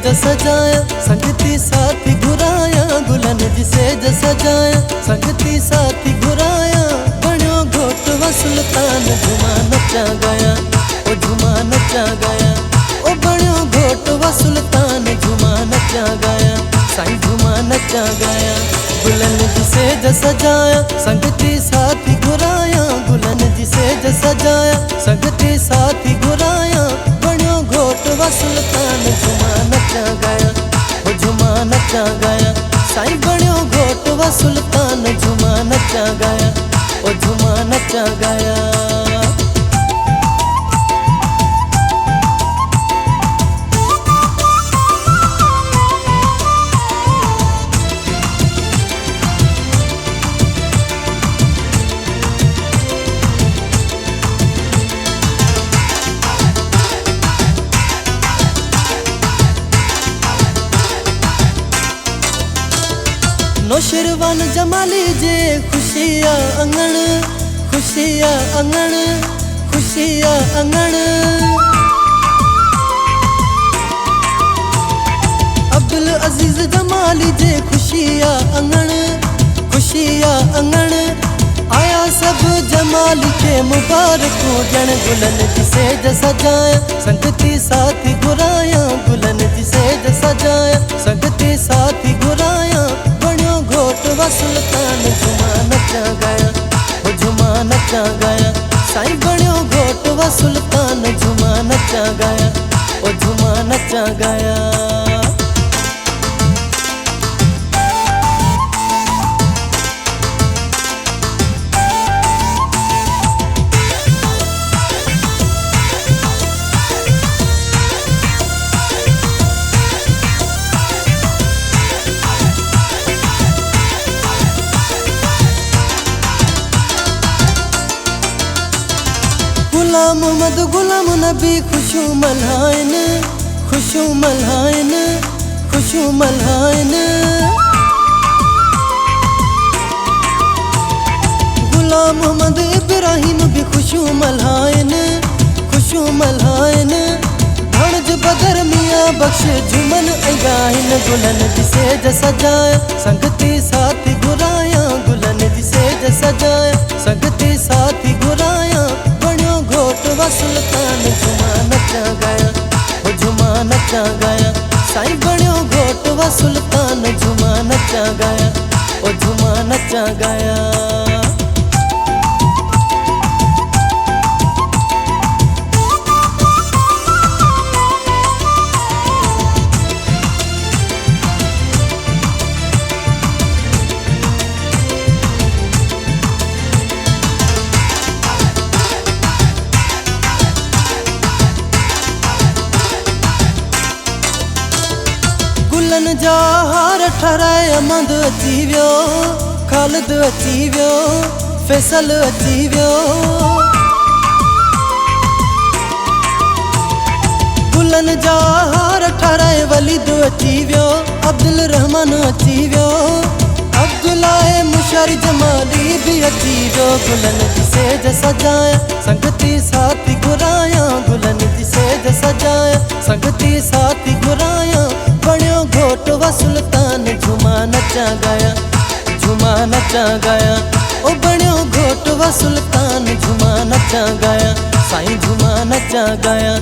Says सजाया संगती साथी घुराया गुलन जी सेज सजाया संगती साथी घुराया बण्यो घोटवा सुल्तान झुमा नचा गया ओ झुमा नचा गया ओ बण्यो घोटवा सुल्तान झुमा नचा गया साईं झुमा नचा गया गुलन जी सेज सजाया संगती साथी घुराया गुलन जी सेज सजाया संगती साथी घुराया बण्यो घोटवा सुल्तान झुमा नचा गया ओ झुमा नचा गया साईं बण्यो घोटवा सुल्तान झुमा नचा गया ओ झुमा नचा गया। नौशरवान जमाली जे खुशिया अंगण खुशिया अंगण खुशिया अंगण अब्दुल अजीज जमाली जे खुशिया अंगण खुशिया अंगण आया सब जमाली के मुबारक जन गुलन जी सेज सजाया संगती साथी घुराया गुलन जी सेज सजाया संगती साथी घुराया घोटवा सुल्तान झुमा नचा गया ओ झुमा नचा गया साईं बण्यो घोटवा सुल्तान झुमा नचा गया ओ झुमा नचा गया। गुलाम मोहम्मद गुलाम नबी खुशू मल्हाइन खुशू मल्हाइन खुशू मल्हाइन गुलाम मोहम्मद इब्राहिम भी खुशू मल्हाइन खुशू मल्हाइन भणज बदर मियाँ बख्श झुमन गाइन गुलन जी सेज सजाया संगती साथी घुराया गुलन जी सेज सजाया संगती साथी घुराया घोटवा सुल्तान झुमा नचा गया ओ झुमा नचा गया साईं बण्यो घोटवा सुल्तान झुमा नचा गया ओ झुमा नचा गया। गुलन जा हार ठहराए अमद अची वियो ख़ालिद अची वियो फैसल अची वियो गुलन जा हार ठहराए वलीद अची वियो अब्दुल रहमान अची वियो अब्दुल्लाह मुशारी जमाली भी अची वियो गुलन जी सेज सजाया संगती साथी घुराया गुलन जी सेज सजाया संगती साथी घुराया बण्यो घोटवा सुल्तान झुमा नचा गया झुमा नचा गया ओ बण्यो घोटवा सुल्तान झुमा नचा गया साईं झुमा नचा गया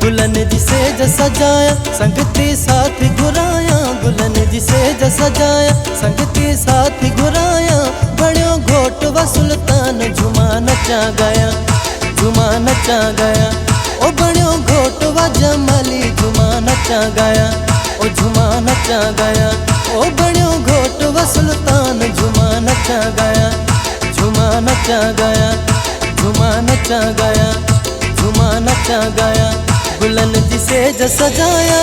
गुलन जी सेज सजाया संगती साथी घुराया गुलन जी सेज सजाया संगती साथी घुराया बण्यो घोटवा सुल्तान झुमा नचा गया झुमा नचा गया ओ बण्यो घोटवा जमाली झुमा नचा गया ओ झुमा नचा गया ओ बण्यो घोटवा सुल्तान झुमा नचा गया झुमा नचा गया झुमा नचा गया झुमा नचा गया गुलन जी सेज सजाया।